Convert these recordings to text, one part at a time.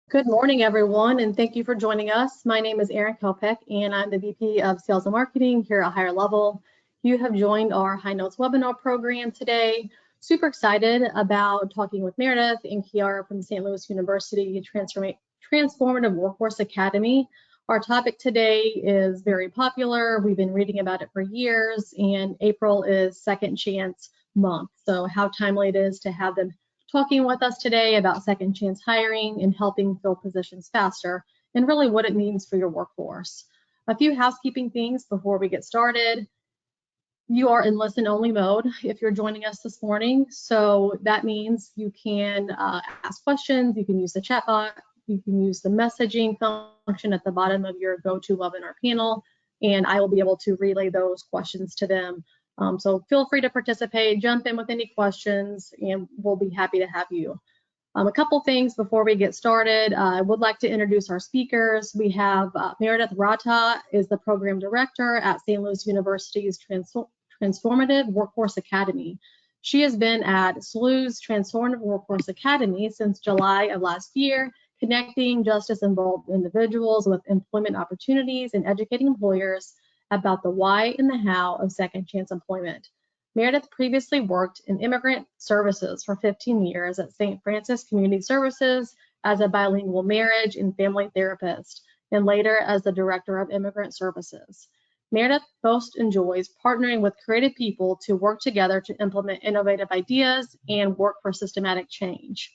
Good morning, everyone, and thank you for joining us. My name is Erin Kopek, and I'm the VP of Sales and Marketing here at Higher Level. You have joined our HiNotes webinar program today. Super excited about talking with Meredith and Kiara from St. Louis University Transformative Workforce Academy. Our topic today is very popular. We've been reading about it for years, and April is Second Chance Month. So how timely it is to have them talking with us today about second chance hiring and helping fill positions faster, and really what it means for your workforce. A few housekeeping things before we get started. You are in listen only mode if you're joining us this morning. So that means you can ask questions, you can use the chat box, you can use the messaging function at the bottom of your GoToWebinar panel, and I will be able to relay those questions to them. So feel free to participate, jump in with any questions, and we'll be happy to have you. A couple things before we get started. I would like to introduce our speakers. We have Meredith Rata is the program director at St. Louis University's Transformative Workforce Academy. She has been at SLU's Transformative Workforce Academy since July of last year, connecting justice-involved individuals with employment opportunities and educating employers about the why and the how of second chance employment. Meredith previously worked in immigrant services for 15 years at St. Francis Community Services as a bilingual marriage and family therapist, and later as the director of immigrant services. Meredith most enjoys partnering with creative people to work together to implement innovative ideas and work for systematic change.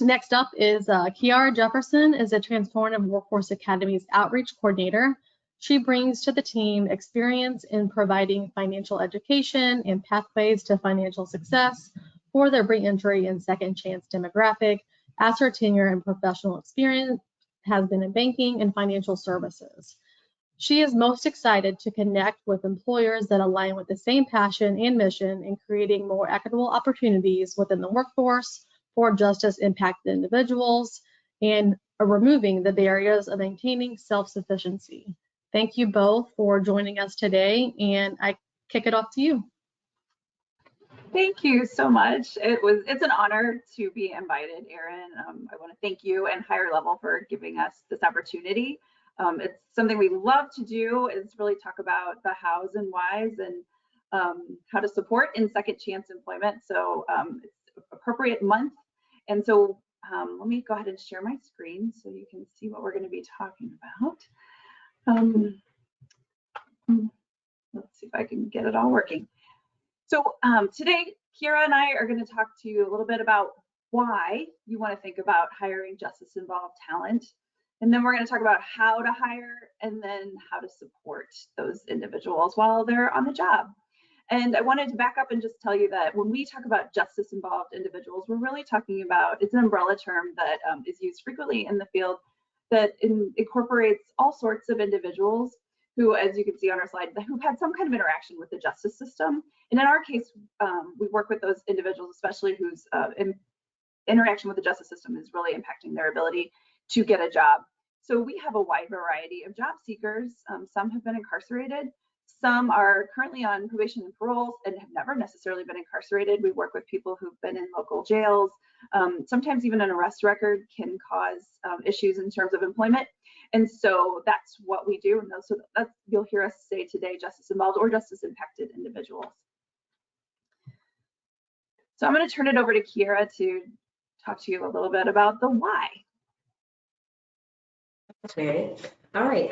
Next up is Kiara Jefferson is a Transformative Workforce Academy's outreach coordinator. She brings to the team experience in providing financial education and pathways to financial success for their re-entry and second chance demographic, as her tenure and professional experience has been in banking and financial services. She is most excited to connect with employers that align with the same passion and mission in creating more equitable opportunities within the workforce for justice-impacted individuals and removing the barriers of maintaining self-sufficiency. Thank you both for joining us today, and I kick it off to you. Thank you so much. It's an honor to be invited, Erin. I want to thank you and Higher Level for giving us this opportunity. It's something we love to do, is really talk about the hows and whys and how to support in second chance employment. So it's appropriate month. And so let me go ahead and share my screen so you can see what we're going to be talking about. Let's see if I can get it all working. So today, Kiara and I are going to talk to you a little bit about why you want to think about hiring justice-involved talent. And then we're going to talk about how to hire and then how to support those individuals while they're on the job. And I wanted to back up and just tell you that when we talk about justice-involved individuals, we're really talking about, it's an umbrella term that is used frequently in the field that incorporates all sorts of individuals who, as you can see on our slide, who've had some kind of interaction with the justice system. And in our case, we work with those individuals, especially whose interaction with the justice system is really impacting their ability to get a job. So we have a wide variety of job seekers. Some have been incarcerated. Some are currently on probation and parole and have never necessarily been incarcerated. We work with people who've been in local jails. Sometimes even an arrest record can cause issues in terms of employment. And so that's what we do. And so that's, you'll hear us say today, justice involved or justice impacted individuals. So I'm going to turn it over to Kiara to talk to you a little bit about the why. All right,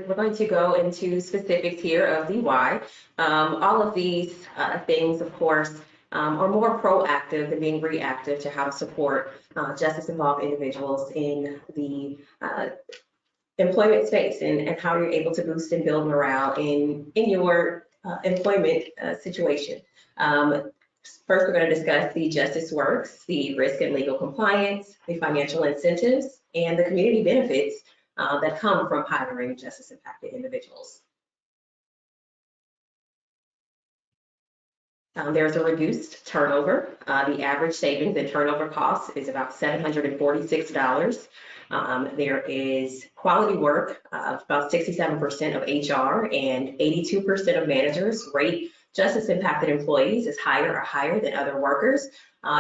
we're going to go into specifics here of the why. All of these things, of course, are more proactive than being reactive to how to support justice-involved individuals in the employment space and how you're able to boost and build morale in your employment situation. First, we're going to discuss the justice works, the risk and legal compliance, the financial incentives, and the community benefits that come from hiring justice-impacted individuals. There's a reduced turnover. The average savings in turnover costs is about $746. There is quality work, about 67% of HR and 82% of managers rate justice-impacted employees as higher than other workers.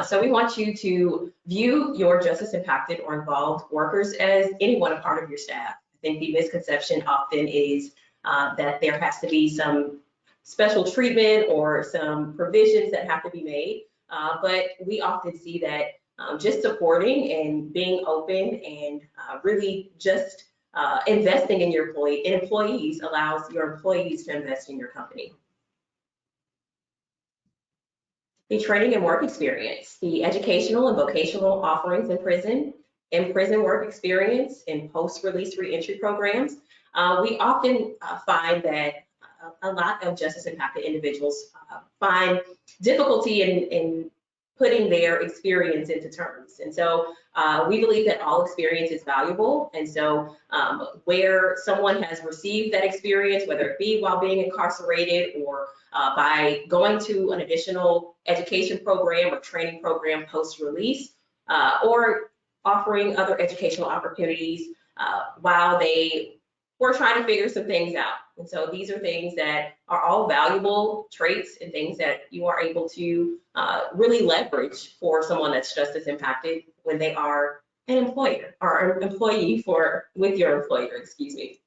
So we want you to view your justice impacted or involved workers as anyone a part of your staff. I think the misconception often is that there has to be some special treatment or some provisions that have to be made. But we often see that just supporting and being open and really just investing in your employees allows your employees to invest in your company. The training and work experience, the educational and vocational offerings in prison work experience, and post-release reentry programs. We often find that a lot of justice impacted individuals find difficulty in putting their experience into terms. And so we believe that all experience is valuable. And so where someone has received that experience, whether it be while being incarcerated or by going to an additional education program or training program post-release, or offering other educational opportunities while they were trying to figure some things out. And so these are things that are all valuable traits and things that you are able to really leverage for someone that's justice impacted when they are an employer or an employee with your employer, excuse me.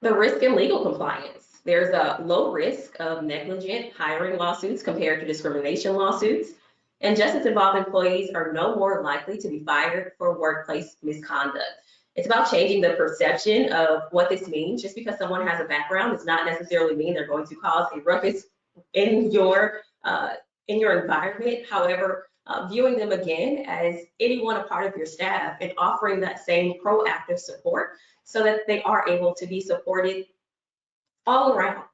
The risk and legal compliance. There's a low risk of negligent hiring lawsuits compared to discrimination lawsuits. And justice-involved employees are no more likely to be fired for workplace misconduct. It's about changing the perception of what this means. Just because someone has a background does not necessarily mean they're going to cause a ruckus in your environment. However, viewing them again as anyone a part of your staff and offering that same proactive support so that they are able to be supported all around.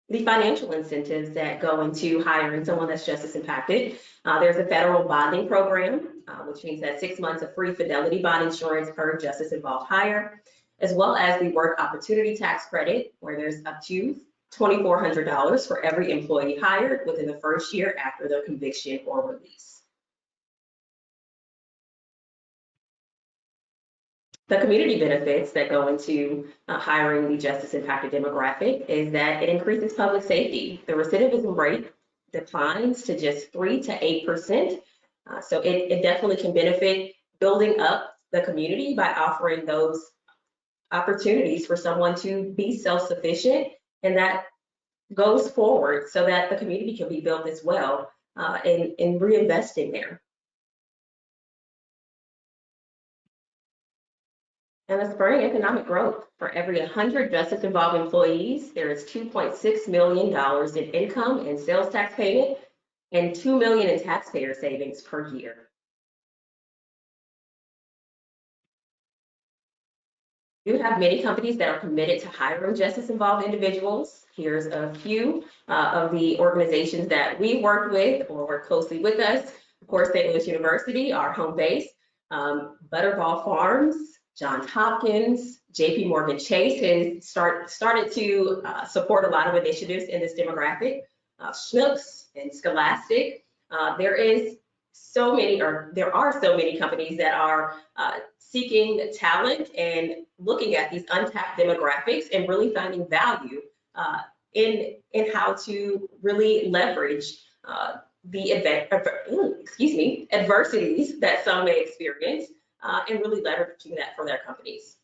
The financial incentives that go into hiring someone that's justice impacted. There's a federal bonding program, which means that 6 months of free fidelity bond insurance per justice involved hire, as well as the work opportunity tax credit, where there's up to $2,400 for every employee hired within the first year after their conviction or release. The community benefits that go into hiring the justice impacted demographic is that it increases public safety. The recidivism rate declines to just 3 to 8%. So it definitely can benefit building up the community by offering those opportunities for someone to be self-sufficient, and that goes forward so that the community can be built as well in reinvesting there. And the spurring economic growth. For every 100 justice-involved employees, there is $2.6 million in income and sales tax payment and $2 million in taxpayer savings per year. You have many companies that are committed to hiring justice-involved individuals. Here's a few of the organizations that we worked with or work closely with us. Of course, St. Louis University, our home base, Butterball Farms, Johns Hopkins, JP Morgan Chase has started to support a lot of initiatives in this demographic. Schnucks and Scholastic. There are so many companies that are seeking talent and looking at these untapped demographics and really finding value in how to really leverage the adversities that some may experience and really leveraging that for their companies.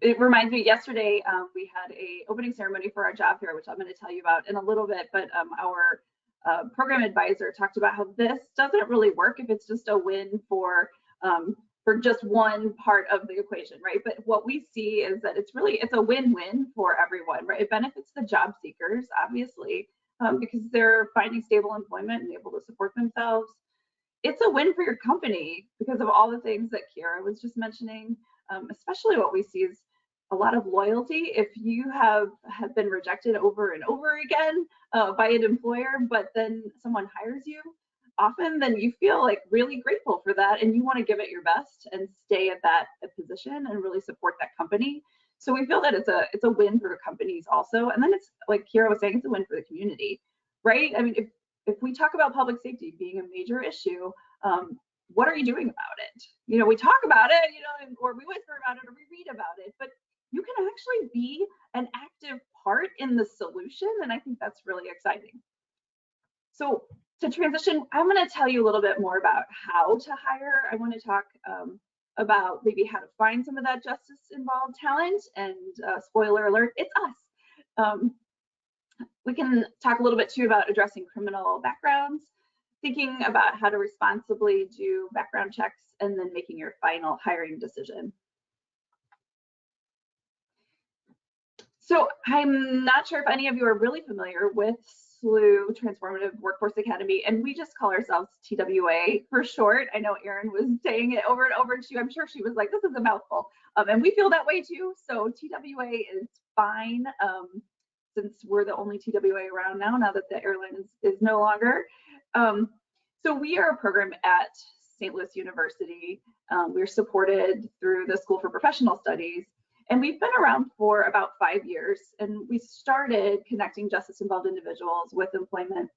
It reminds me, yesterday we had a opening ceremony for our job fair, which I'm going to tell you about in a little bit, but our program advisor talked about how this doesn't really work if it's just a win for just one part of the equation, right? But what we see is that it's a win-win for everyone, right? It benefits the job seekers, obviously, because they're finding stable employment and able to support themselves. It's a win for your company because of all the things that Kiera was just mentioning, especially what we see is a lot of loyalty. If you have been rejected over and over again by an employer, but then someone hires you, often then you feel like really grateful for that and you want to give it your best and stay at that position and really support that company. So we feel that it's a win for companies also. And then it's like Kiera was saying, it's a win for the community, right? I mean, if we talk about public safety being a major issue, what are you doing about it? You know, we talk about it, you know, or we whisper about it or we read about it, but you can actually be an active part in the solution. And I think that's really exciting. So to transition, I'm going to tell you a little bit more about how to hire. I want to talk about maybe how to find some of that justice involved talent, and spoiler alert, it's us. We can talk a little bit too about addressing criminal backgrounds, thinking about how to responsibly do background checks, and then making your final hiring decision. So I'm not sure if any of you are really familiar with SLU Transformative Workforce Academy, and we just call ourselves TWA for short. I know Erin was saying it over and over, and I'm sure she was like, this is a mouthful. And we feel that way too. So TWA is fine, since we're the only TWA around now that the airline is no longer. So we are a program at St. Louis University. We're supported through the School for Professional Studies. And we've been around for about 5 years, and we started connecting justice-involved individuals with employment.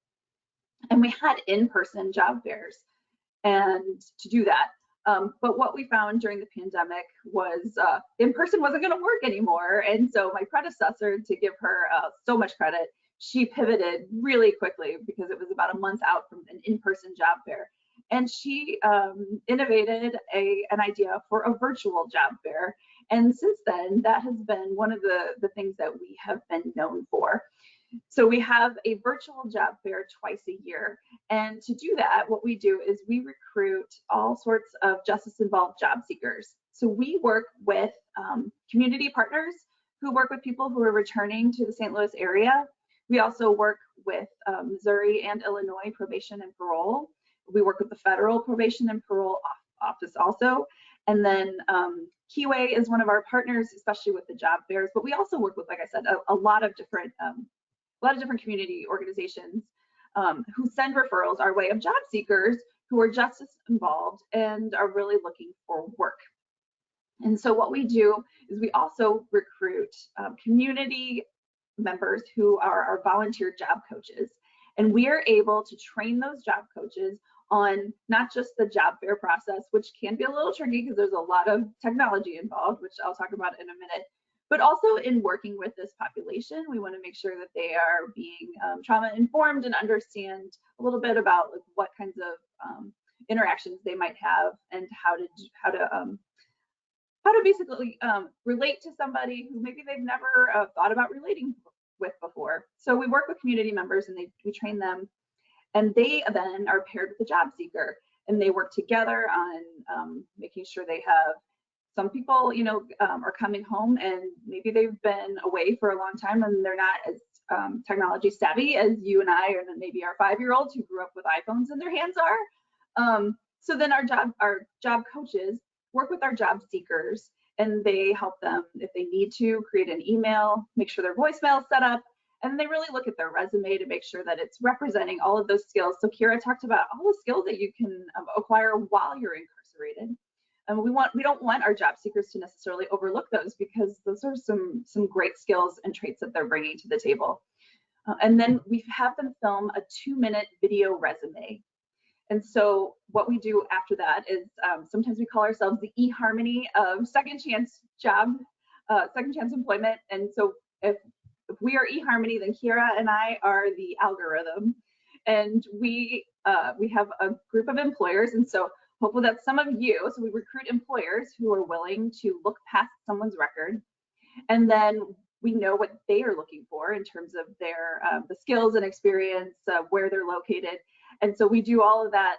And we had in-person job fairs and to do that. But what we found during the pandemic was in-person wasn't going to work anymore. And so my predecessor, to give her so much credit, she pivoted really quickly because it was about a month out from an in-person job fair. And she innovated an idea for a virtual job fair. And since then, that has been one of the things that we have been known for. So we have a virtual job fair twice a year. And to do that, what we do is we recruit all sorts of justice-involved job seekers. So we work with community partners who work with people who are returning to the St. Louis area. We also work with Missouri and Illinois probation and parole. We work with the federal probation and parole office also. And then Keyway is one of our partners, especially with the job fairs. But we also work with, like I said, a lot of different community organizations who send referrals our way of job seekers who are justice involved and are really looking for work. And so what we do is we also recruit community members who are our volunteer job coaches. And we are able to train those job coaches on not just the job fair process, which can be a little tricky because there's a lot of technology involved, which I'll talk about in a minute, but also in working with this population. We want to make sure that they are being trauma informed and understand a little bit about like, what kinds of interactions they might have and how to basically relate to somebody who maybe they've never thought about relating with before. So we work with community members and we train them, and they then are paired with the job seeker, and they work together on making sure they have. Some people, you know, are coming home and maybe they've been away for a long time and they're not as technology savvy as you and I, or maybe our 5-year-olds who grew up with iPhones in their hands are. So then our job coaches work with our job seekers, and they help them if they need to create an email, make sure their voicemail is set up, and they really look at their resume to make sure that it's representing all of those skills. So Kira talked about all the skills that you can acquire while you're incarcerated. And we don't want our job seekers to necessarily overlook those, because those are some great skills and traits that they're bringing to the table. And then we have them film a 2-minute video resume. And so what we do after that is sometimes we call ourselves the eHarmony of second chance employment. And so if we are eHarmony, then Kira and I are the algorithm. And we have a group of employers, and so hopefully that's some of you. So we recruit employers who are willing to look past someone's record, and then we know what they are looking for in terms of their the skills and experience, where they're located. And so we do all of that,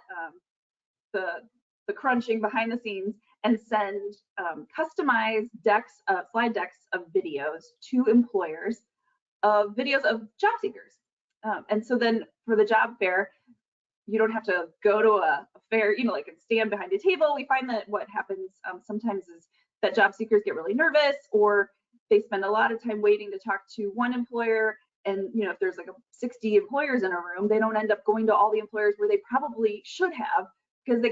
the crunching behind the scenes, and send customized decks, slide decks of videos to employers, of videos of job seekers. And so then for the job fair, you don't have to go to a fair, you know, like and stand behind a table. We find that what happens sometimes is that job seekers get really nervous, or they spend a lot of time waiting to talk to one employer. And you know, if there's like 60 employers in a room, they don't end up going to all the employers where they probably should have, because they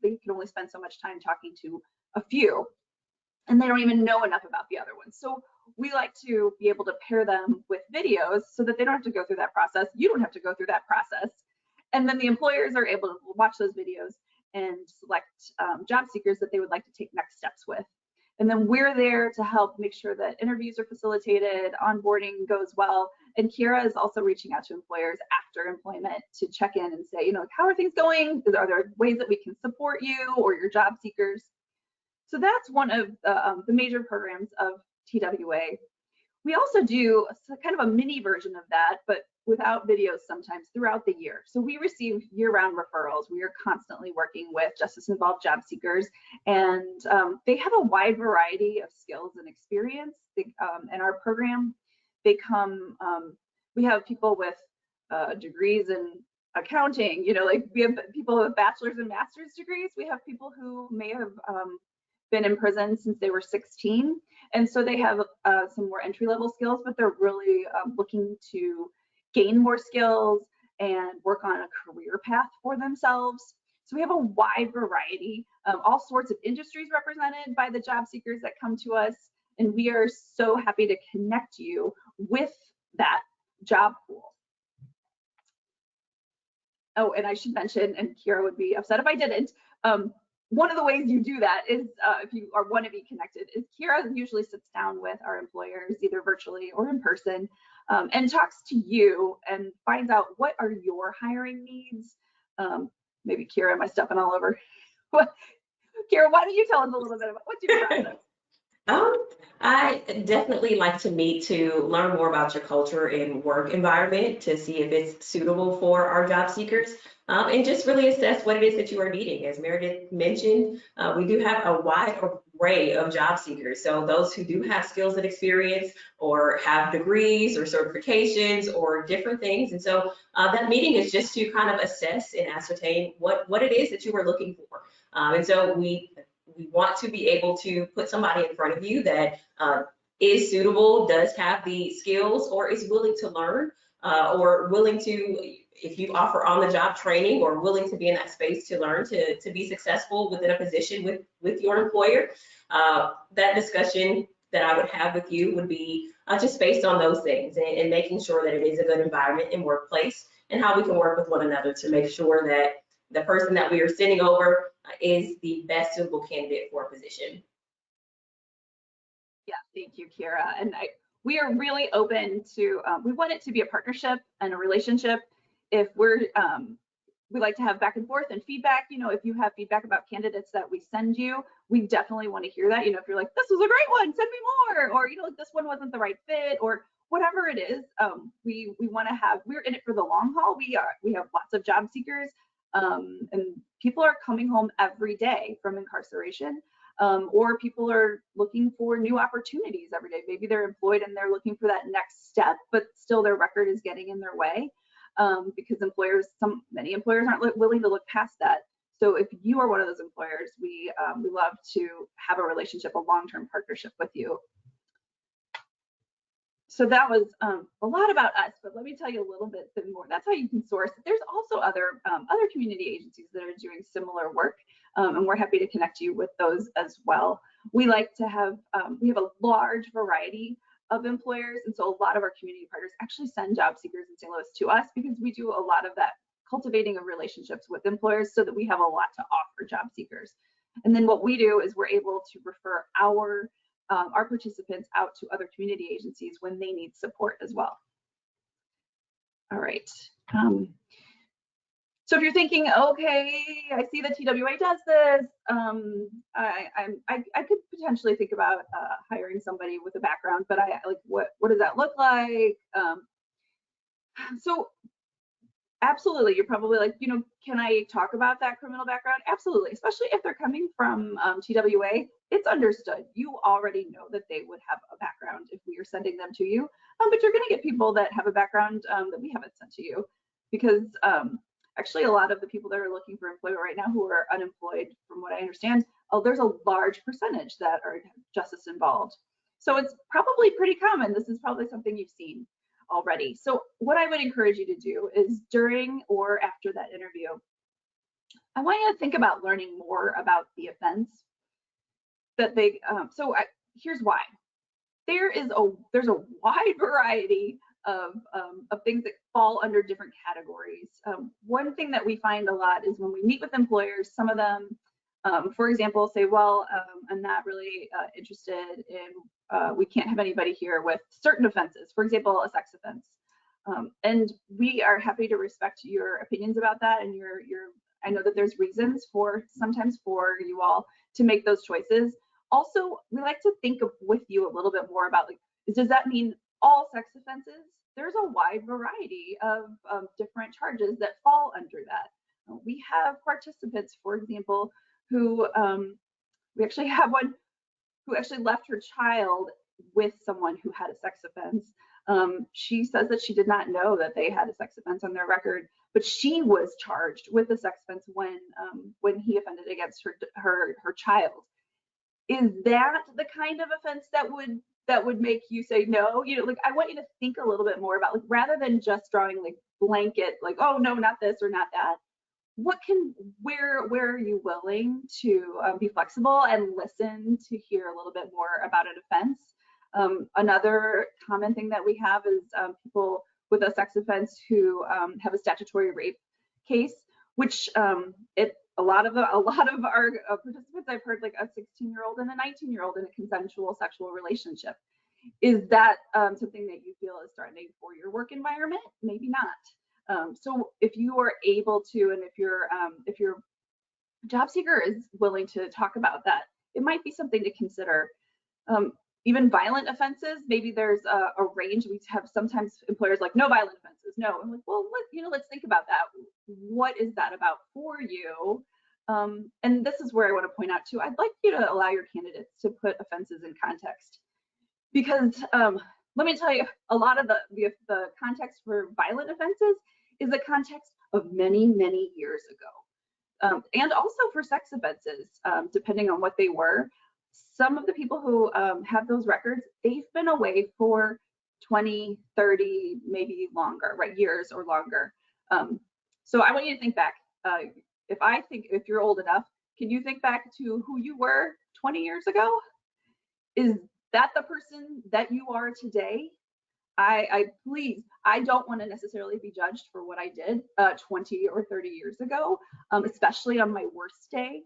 can only spend so much time talking to a few, and they don't even know enough about the other ones. So we like to be able to pair them with videos so that they don't have to go through that process. You don't have to go through that process. And then the employers are able to watch those videos and select job seekers that they would like to take next steps with. And then we're there to help make sure that interviews are facilitated, onboarding goes well. And Kira is also reaching out to employers after employment to check in and say, how are things going? Are there ways that we can support you or your job seekers? So that's one of the major programs of TWA. We also do kind of a mini version of that, but without videos sometimes throughout the year. So we receive year-round referrals. We are constantly working with justice-involved job seekers, and they have a wide variety of skills and experience in our program. They come, we have people with degrees in accounting, like we have people with bachelor's and master's degrees. We have people who may have been in prison since they were 16. And so they have some more entry-level skills, but they're really looking to gain more skills and work on a career path for themselves. So we have a wide variety, all sorts of industries represented by the job seekers that come to us. And we are so happy to connect you with that job pool. Oh, and I should mention, and Kira would be upset if I didn't, one of the ways you do that is, if you want to be connected, is Kira usually sits down with our employers, either virtually or in person, and talks to you and finds out what are your hiring needs. Maybe Kira, am I stepping all over? Kira, why don't you tell us a little bit about what's your process? I definitely like to meet to learn more about your culture and work environment to see if it's suitable for our job seekers, and just really assess what it is that you are needing. As Meredith mentioned, we do have a wide array of job seekers. So those who do have skills and experience or have degrees or certifications or different things. And so that meeting is just to kind of assess and ascertain what it is that you are looking for. And so we want to be able to put somebody in front of you that is suitable, does have the skills, or is willing to learn, or willing to, if you offer on-the-job training, or willing to be in that space to learn to be successful within a position with your employer. That discussion that I would have with you would be just based on those things and making sure that it is a good environment and workplace, and how we can work with one another to make sure that the person that we are sending over is the best suitable candidate for a position. Yeah, thank you, Kira. And we are really open to, we want it to be a partnership and a relationship. If we like to have back and forth and feedback, if you have feedback about candidates that we send you, we definitely want to hear that. If you're like, this was a great one, send me more, or, like this one wasn't the right fit, or whatever it is, we want to have, we're in it for the long haul. We have lots of job seekers. And people are coming home every day from incarceration, or people are looking for new opportunities every day. Maybe they're employed and they're looking for that next step, but still their record is getting in their way, because many employers aren't willing to look past that. So if you are one of those employers, we love to have a relationship, a long-term partnership with you. So that was a lot about us, but let me tell you a little bit more. That's how you can source. There's also other community agencies that are doing similar work, and we're happy to connect you with those as well. We like to have, we have a large variety of employers, and so a lot of our community partners actually send job seekers in St. Louis to us, because we do a lot of that cultivating of relationships with employers so that we have a lot to offer job seekers. And then what we do is we're able to refer our participants out to other community agencies when they need support as well. All right. So if you're thinking, okay, I see that TWA does this, I could potentially think about hiring somebody with a background, but what does that look like? So absolutely, you're probably like, can I talk about that criminal background? Absolutely, especially if they're coming from TWA, it's understood. You already know that they would have a background if we are sending them to you, but you're gonna get people that have a background that we haven't sent to you, because actually a lot of the people that are looking for employment right now who are unemployed, from what I understand, there's a large percentage that are justice involved. So it's probably pretty common. This is probably something you've seen already. So what I would encourage you to do is during or after that interview, I want you to think about learning more about the offense that here's why. There's a wide variety of things that fall under different categories. One thing that we find a lot is when we meet with employers, some of them, for example, say, well, I'm not really interested in, we can't have anybody here with certain offenses, for example, a sex offense. And we are happy to respect your opinions about that, and I know that there's reasons sometimes for you all to make those choices. Also, we like to think with you a little bit more about, like, does that mean all sex offenses? There's a wide variety of different charges that fall under that. We have participants, for example, who we actually have one who actually left her child with someone who had a sex offense. She says that she did not know that they had a sex offense on their record, but she was charged with a sex offense when he offended against her child. Is that the kind of offense that would make you say no? You know, like, I want you to think a little bit more about, like, rather than just drawing like blanket, like, oh no, not this or not that. Where are you willing to be flexible and listen to hear a little bit more about an offense? Another common thing that we have is people with a sex offense who have a statutory rape case, which a lot of our participants, I've heard, like a 16-year-old and a 19-year-old in a consensual sexual relationship. Is that something that you feel is threatening for your work environment? Maybe not. So if you are able to, and if your job seeker is willing to talk about that, it might be something to consider. Even violent offenses, maybe there's a range. We have sometimes employers like, no violent offenses, no. I'm like, well, let's think about that. What is that about for you? And this is where I want to point out too, I'd like you to allow your candidates to put offenses in context, because let me tell you, a lot of the context for violent offenses is the context of many, many years ago. And also for sex offenses, depending on what they were. Some of the people who have those records, they've been away for 20, 30, maybe longer, right? Years or longer. So I want you to think back. If you're old enough, can you think back to who you were 20 years ago? Is that the person that you are today? I don't want to necessarily be judged for what I did 20 or 30 years ago, especially on my worst day.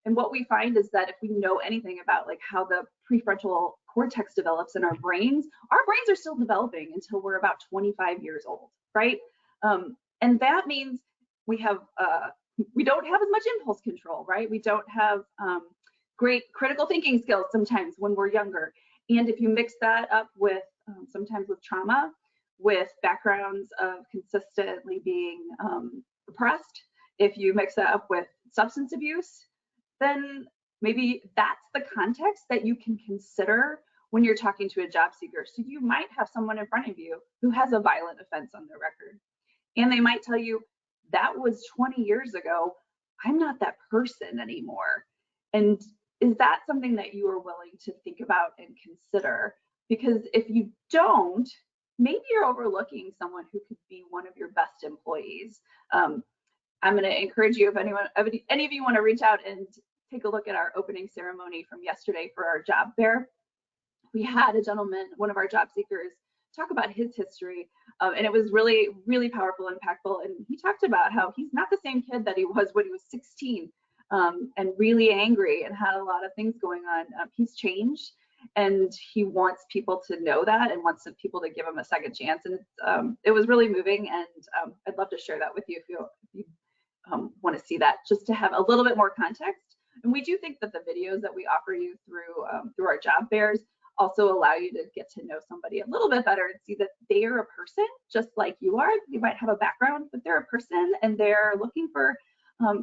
And what we find is that if we know anything about like how the prefrontal cortex develops in our brains are still developing until we're about 25 years old, right? And that means we don't have as much impulse control, right? We don't have great critical thinking skills sometimes when we're younger. And if you mix that up with sometimes with trauma, with backgrounds of consistently being oppressed, if you mix that up with substance abuse, then maybe that's the context that you can consider when you're talking to a job seeker. So you might have someone in front of you who has a violent offense on their record, and they might tell you, that was 20 years ago, I'm not that person anymore. And is that something that you are willing to think about and consider? Because if you don't, maybe you're overlooking someone who could be one of your best employees. I'm going to encourage you, if any of you want to reach out and take a look at our opening ceremony from yesterday for our job fair. We had a gentleman, one of our job seekers, talk about his history, and it was really, really powerful, impactful. And he talked about how he's not the same kid that he was when he was 16, and really angry and had a lot of things going on. He's changed, and he wants people to know that and wants people to give him a second chance. And it was really moving, and I'd love to share that with you if you want to see that, just to have a little bit more context. And we do think that the videos that we offer you through our job fairs also allow you to get to know somebody a little bit better and see that they are a person just like you are. You might have a background, but they're a person, and they're looking for a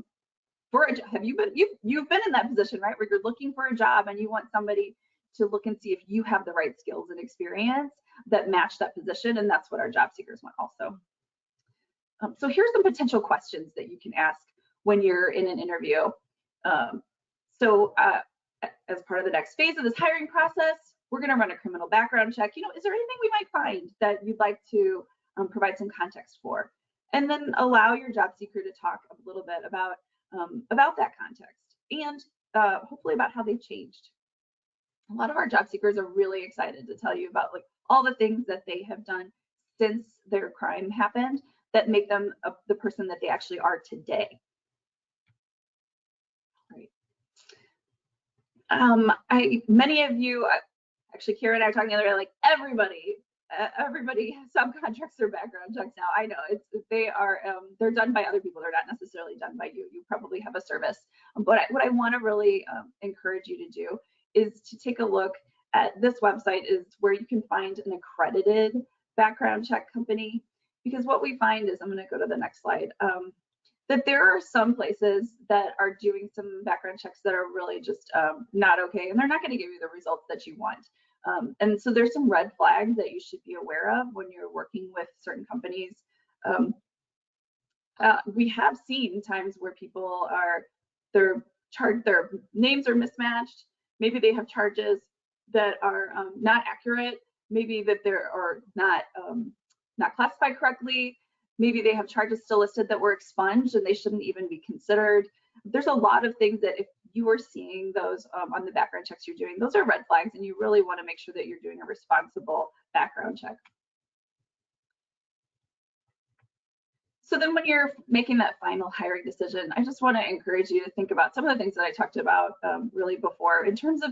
job. You've been in that position, right, where you're looking for a job and you want somebody to look and see if you have the right skills and experience that match that position, and that's what our job seekers want also. So here's some potential questions that you can ask when you're in an interview. As part of the next phase of this hiring process, we're going to run a criminal background check. Is there anything we might find that you'd like to provide some context for? And then allow your job seeker to talk a little bit about that context, and hopefully about how they've changed. A lot of our job seekers are really excited to tell you about like all the things that they have done since their crime happened that make them the person that they actually are today. Right. Many of you, actually, Kira and I were talking the other day, like everybody subcontracts their background checks now. I know they're done by other people. They're not necessarily done by you. You probably have a service. But what I want to really encourage you to do is to take a look at this website, is where you can find an accredited background check company. Because what we find is, I'm going to go to the next slide, that there are some places that are doing some background checks that are really just not okay, and they're not going to give you the results that you want. And so there's some red flags that you should be aware of when you're working with certain companies. We have seen times where people their names are mismatched. Maybe they have charges that are not accurate. Maybe that they're not classified correctly. Maybe they have charges still listed that were expunged and they shouldn't even be considered. There's a lot of things that if you are seeing those on the background checks you're doing, those are red flags, and you really want to make sure that you're doing a responsible background check. So then when you're making that final hiring decision, I just want to encourage you to think about some of the things that I talked about really before, in terms of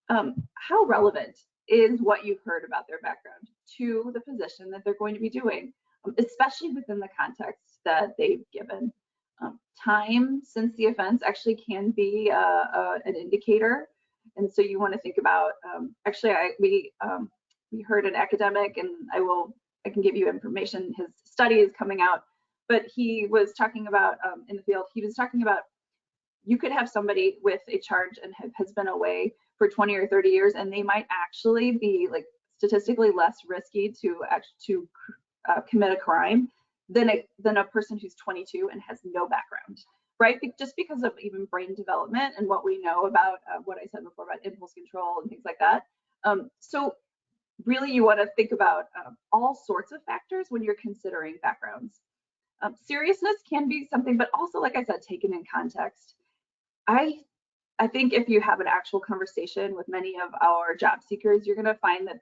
how relevant is what you've heard about their background to the position that they're going to be doing, especially within the context that they've given. Time since the offense actually can be an indicator, and so you want to think about. Actually, we heard an academic, and I can give you information. His study is coming out, but he was talking about in the field. He was talking about you could have somebody with a charge and has been away for 20 or 30 years, and they might actually be like statistically less risky to commit a crime than a person who's 22 and has no background, right? Just because of even brain development and what we know about what I said before about impulse control and things like that. So really you want to think about all sorts of factors when you're considering backgrounds. Seriousness can be something, but also, like I said, taken in context. I think if you have an actual conversation with many of our job seekers, you're going to find that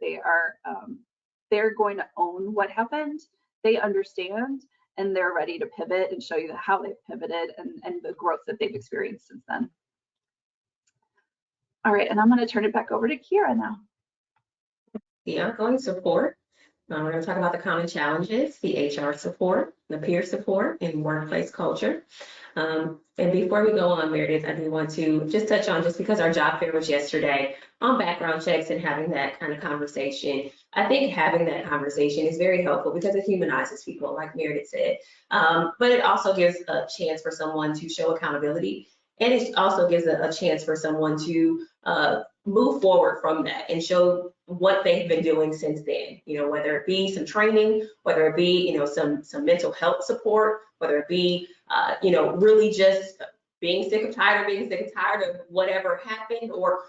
they're going to own what happened. They understand, and they're ready to pivot and show you how they've pivoted and the growth that they've experienced since then. All right, and I'm going to turn it back over to Kira now. The ongoing support. We're going to talk about the common challenges, the HR support, the peer support, and workplace culture. And before we go on, Meredith, I do want to just touch on, just because our job fair was yesterday, on background checks and having that kind of conversation. I think having that conversation is very helpful because it humanizes people, like Meredith said. But it also gives a chance for someone to show accountability. And it also gives a chance for someone to move forward from that and show what they've been doing since then, whether it be some training, whether it be, some mental health support, whether it be, really just being sick and tired of whatever happened, or,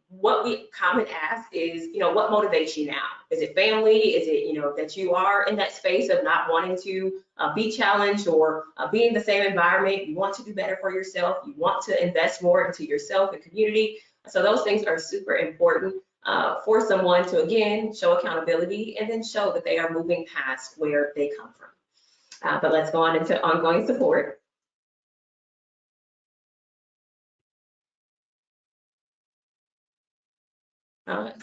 what we common ask is, what motivates you now? Is it family? Is it, that you are in that space of not wanting to be challenged or be in the same environment? You want to do better for yourself. You want to invest more into yourself and community. So those things are super important for someone to, again, show accountability and then show that they are moving past where they come from. But let's go on into ongoing support.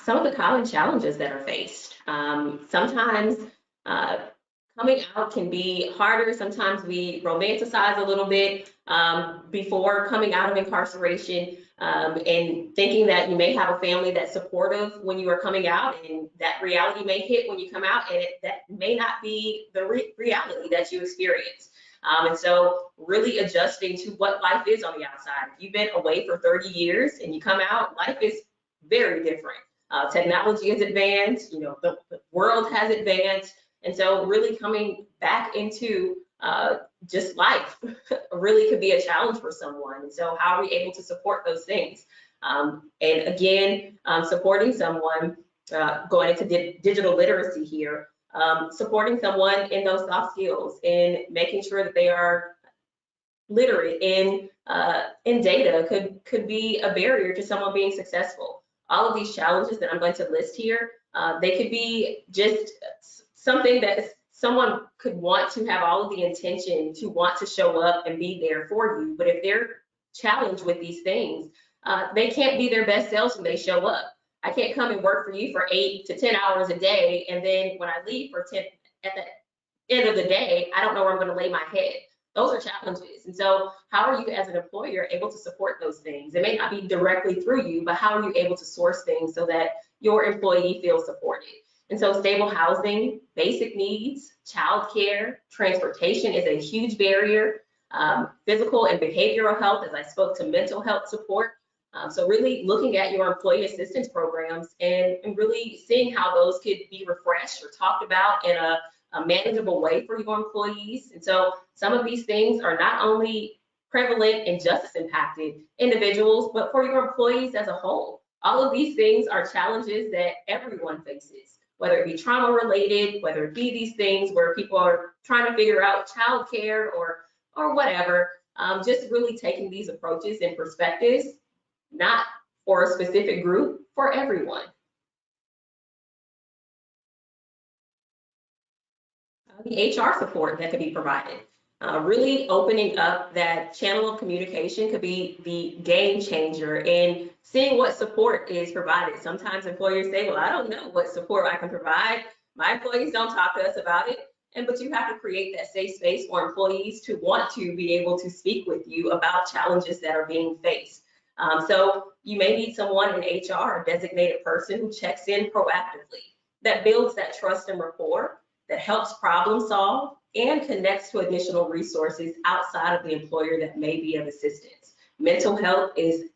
Some of the common challenges that are faced. Sometimes coming out can be harder. Sometimes we romanticize a little bit before coming out of incarceration, and thinking that you may have a family that's supportive when you are coming out, and that reality may hit when you come out, and that may not be the reality that you experience. And so really adjusting to what life is on the outside. If you've been away for 30 years and you come out, life is very different. Technology has advanced, the world has advanced. And so really coming back into just life really could be a challenge for someone. And so how are we able to support those things? And again, supporting someone, going into digital literacy here, supporting someone in those soft skills and making sure that they are literate in data could be a barrier to someone being successful. All of these challenges that I'm going to list here, they could be just something that someone could want to have all of the intention to want to show up and be there for you. But if they're challenged with these things, they can't be their best selves when they show up. I can't come and work for you for 8 to 10 hours a day, and then when I leave for 10 at the end of the day, I don't know where I'm going to lay my head. Those are challenges. And so how are you as an employer able to support those things? It may not be directly through you, but how are you able to source things so that your employee feels supported? And so stable housing, basic needs, childcare, transportation is a huge barrier. Physical and behavioral health, as I spoke to, mental health support. So really looking at your employee assistance programs and really seeing how those could be refreshed or talked about in a manageable way for your employees. And so some of these things are not only prevalent in justice impacted individuals, but for your employees as a whole. All of these things are challenges that everyone faces, whether it be trauma related, whether it be these things where people are trying to figure out childcare or whatever. Just really taking these approaches and perspectives, not for a specific group, for everyone. The HR support that could be provided. Really opening up that channel of communication could be the game changer in seeing what support is provided. Sometimes employers say, well, I don't know what support I can provide. My employees don't talk to us about it. But you have to create that safe space for employees to want to be able to speak with you about challenges that are being faced. So you may need someone in HR, a designated person who checks in proactively, that builds that trust and rapport, that helps problem solve and connects to additional resources outside of the employer that may be of assistance. Mental health is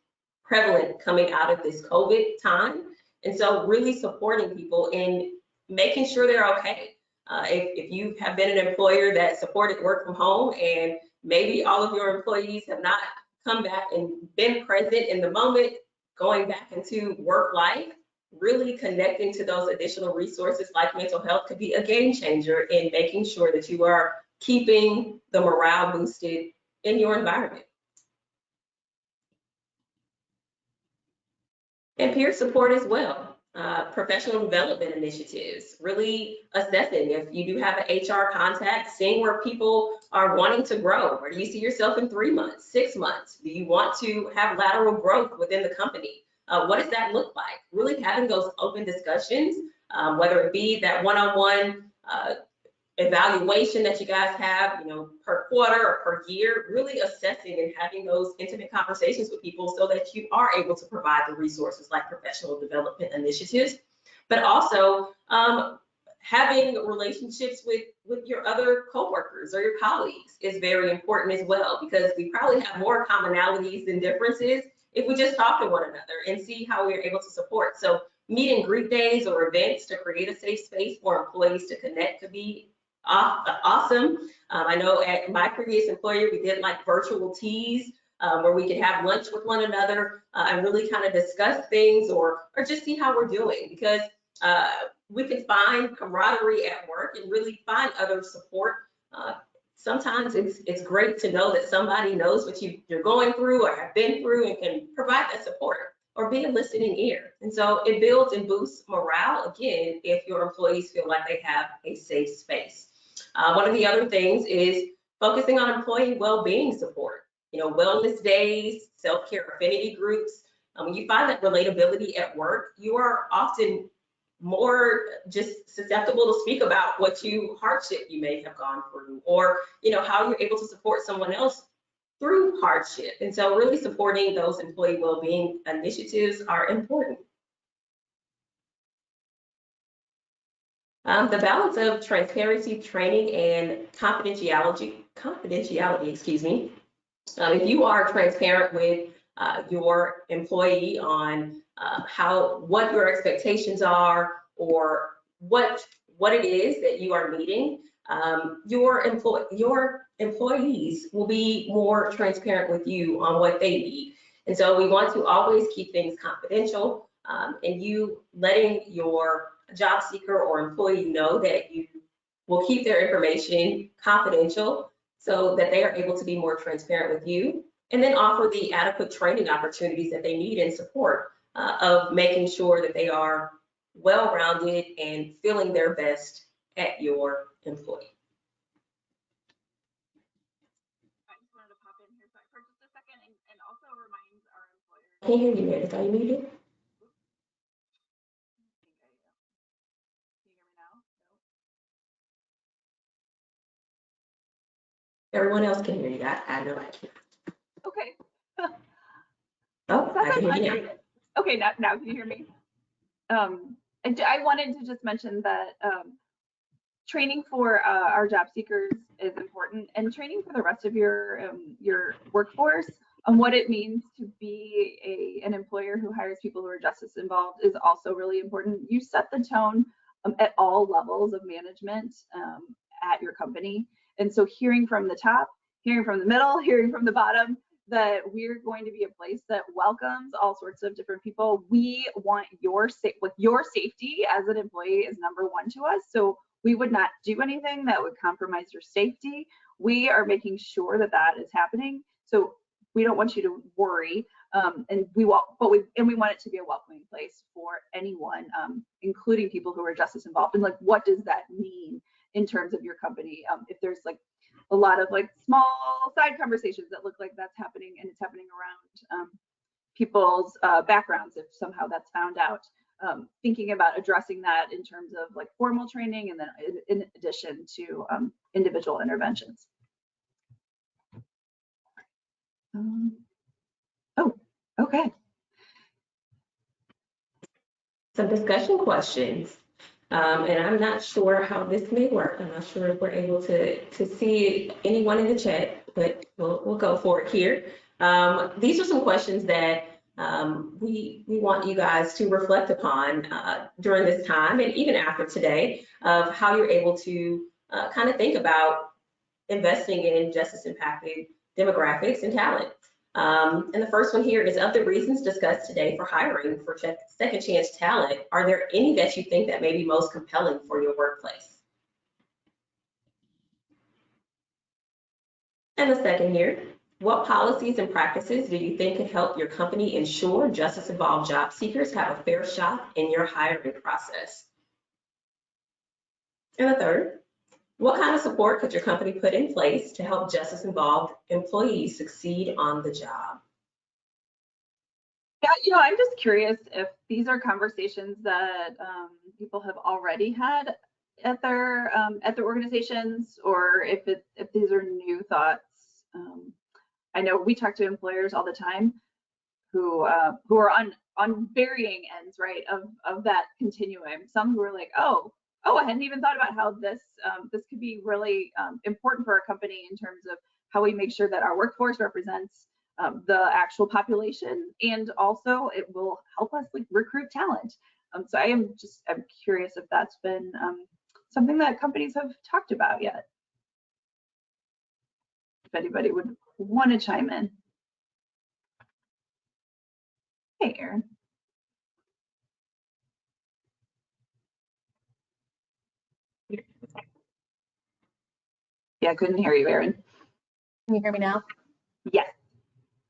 prevalent coming out of this COVID time. And so really supporting people in making sure they're okay. If you have been an employer that supported work from home and maybe all of your employees have not come back and been present in the moment, going back into work life, really connecting to those additional resources like mental health could be a game changer in making sure that you are keeping the morale boosted in your environment. And peer support as well. Professional development initiatives, really assessing if you do have an HR contact, seeing where people are wanting to grow. Where do you see yourself in 3 months, 6 months? Do you want to have lateral growth within the company? What does that look like? Really having those open discussions, whether it be that one-on-one evaluation that you guys have, per quarter or per year, really assessing and having those intimate conversations with people so that you are able to provide the resources like professional development initiatives, but also having relationships with your other coworkers or your colleagues is very important as well, because we probably have more commonalities than differences if we just talk to one another and see how we're able to support. So meet and greet days or events to create a safe space for employees to connect could be awesome. I know at my previous employer, we did like virtual teas where we could have lunch with one another and really kind of discuss things or just see how we're doing, because we can find camaraderie at work and really find other support. Sometimes it's great to know that somebody knows what you're going through or have been through and can provide that support or be a listening ear. And so it builds and boosts morale, again, if your employees feel like they have a safe space. One of the other things is focusing on employee well-being support. Wellness days, self-care affinity groups. When you find that relatability at work, you are often more just susceptible to speak about hardship you may have gone through, or how you're able to support someone else through hardship. And so really supporting those employee well-being initiatives are important. The balance of transparency, training, and confidentiality, excuse me. If you are transparent with your employee on what your expectations are or what it is that you are meeting, your employees will be more transparent with you on what they need. And so we want to always keep things confidential, and you letting your job seeker or employee know that you will keep their information confidential so that they are able to be more transparent with you, and then offer the adequate training opportunities that they need in support of making sure that they are well-rounded and feeling their best at your employee. I just wanted to pop in here for just a second and also remind our employers. Can you hear me, Meredith? Are you muted? Can you hear me now? Everyone else can hear you. I know I can. Okay. Oh, I can hear you now. Okay, now can you hear me? I wanted to just mention that training for our job seekers is important, and training for the rest of your workforce on what it means to be an employer who hires people who are justice involved is also really important. You set the tone at all levels of management at your company, and so hearing from the top, hearing from the middle, hearing from the bottom, that we're going to be a place that welcomes all sorts of different people. We want your safety as an employee is number one to us. So we would not do anything that would compromise your safety. We are making sure that that is happening. So we don't want you to worry, and we want it to be a welcoming place for anyone, including people who are justice involved. And like, what does that mean in terms of your company? If there's like a lot of like small side conversations that look like that's happening and it's happening around people's backgrounds, if somehow that's found out, thinking about addressing that in terms of like formal training and then in addition to individual interventions. Oh, okay. Some discussion questions. And I'm not sure how this may work. I'm not sure if we're able to see anyone in the chat, but we'll go for it here. These are some questions that we want you guys to reflect upon during this time and even after today, of how you're able to kind of think about investing in justice impacted demographics and talent. And the first one here is, of the reasons discussed today for hiring for second chance talent, are there any that you think that may be most compelling for your workplace? And the second here, what policies and practices do you think could help your company ensure justice involved job seekers have a fair shot in your hiring process? And the third, what kind of support could your company put in place to help justice involved employees succeed on the job? Yeah, I'm just curious if these are conversations that people have already had at their organizations, or if these are new thoughts. I know we talk to employers all the time who are on varying ends, right, of that continuum. Some who are like, oh, I hadn't even thought about how this could be really important for our company in terms of how we make sure that our workforce represents the actual population, and also it will help us like recruit talent. So I'm curious if that's been something that companies have talked about yet. If anybody would want to chime in. Hey, Erin. Yeah, I couldn't hear you, Erin. Can you hear me now? Yes.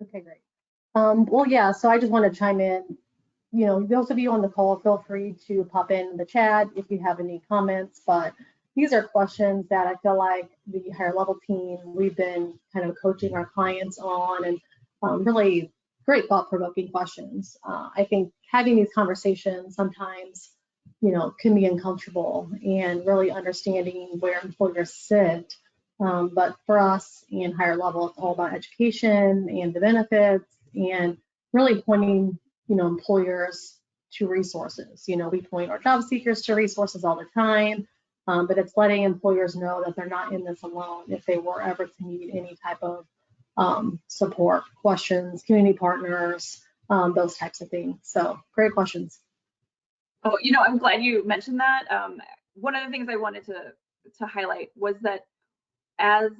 Okay, great. Well, yeah, so I just want to chime in. You know, those of you on the call, feel free to pop in the chat if you have any comments, but these are questions that I feel like the higher level team, we've been kind of coaching our clients on, and really great thought-provoking questions. I think having these conversations sometimes, you know, can be uncomfortable, and really understanding where employers sit. But for us in higher level, it's all about education and the benefits, and really pointing, you know, employers to resources. You know, we point our job seekers to resources all the time, but it's letting employers know that they're not in this alone if they were ever to need any type of support, questions, community partners, those types of things. So great questions. Oh, you know, I'm glad you mentioned that. One of the things I wanted to highlight was that as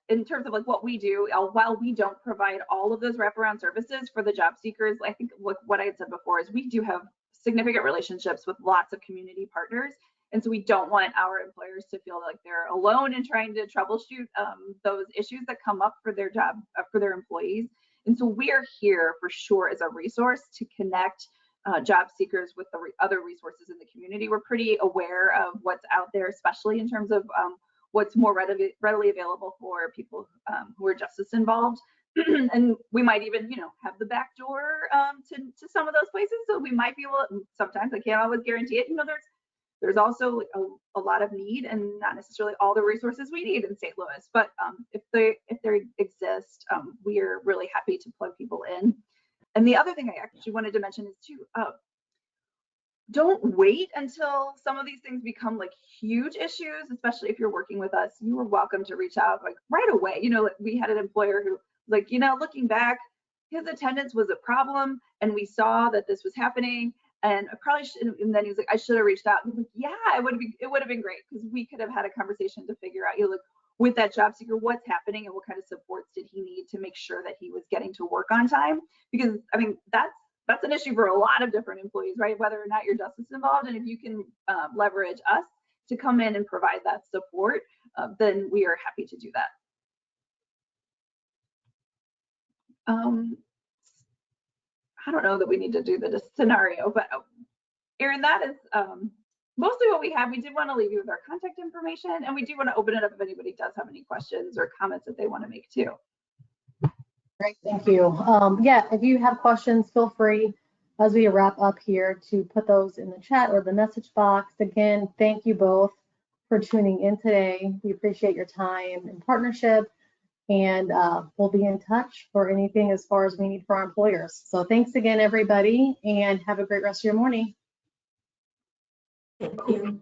in terms of like what we do, while we don't provide all of those wraparound services for the job seekers, I think what I had said before is we do have significant relationships with lots of community partners. And so we don't want our employers to feel like they're alone in trying to troubleshoot those issues that come up for their job, for their employees. And so we are here for sure as a resource to connect job seekers with the other resources in the community. We're pretty aware of what's out there, especially in terms of what's more readily available for people who are justice involved. And we might even, have the back door to some of those places. So we might be able, sometimes, I can't always guarantee it, there's also a lot of need and not necessarily all the resources we need in St. Louis, but if they exist, we are really happy to plug people in. And the other thing I actually wanted to mention is too, don't wait until some of these things become like huge issues, especially if you're working with us. You are welcome to reach out like right away. We had an employer who like, looking back, his attendance was a problem and we saw that this was happening. And I probably should, and then he was like, I should have reached out. And I'm like, yeah, it would have been great because we could have had a conversation to figure out, like with that job seeker, what's happening and what kind of supports did he need to make sure that he was getting to work on time? Because I mean, that's an issue for a lot of different employees, right? Whether or not you're justice involved, and if you can leverage us to come in and provide that support, then we are happy to do that. I don't know that we need to do the scenario, but Erin, that is mostly what we have. We did want to leave you with our contact information, and we do want to open it up if anybody does have any questions or comments that they want to make too. Great, thank you. Yeah, if you have questions, feel free as we wrap up here to put those in the chat or the message box. Again, thank you both for tuning in today. We appreciate your time and partnership, and we'll be in touch for anything as far as we need for our employers. So thanks again, everybody, and have a great rest of your morning. Thank you.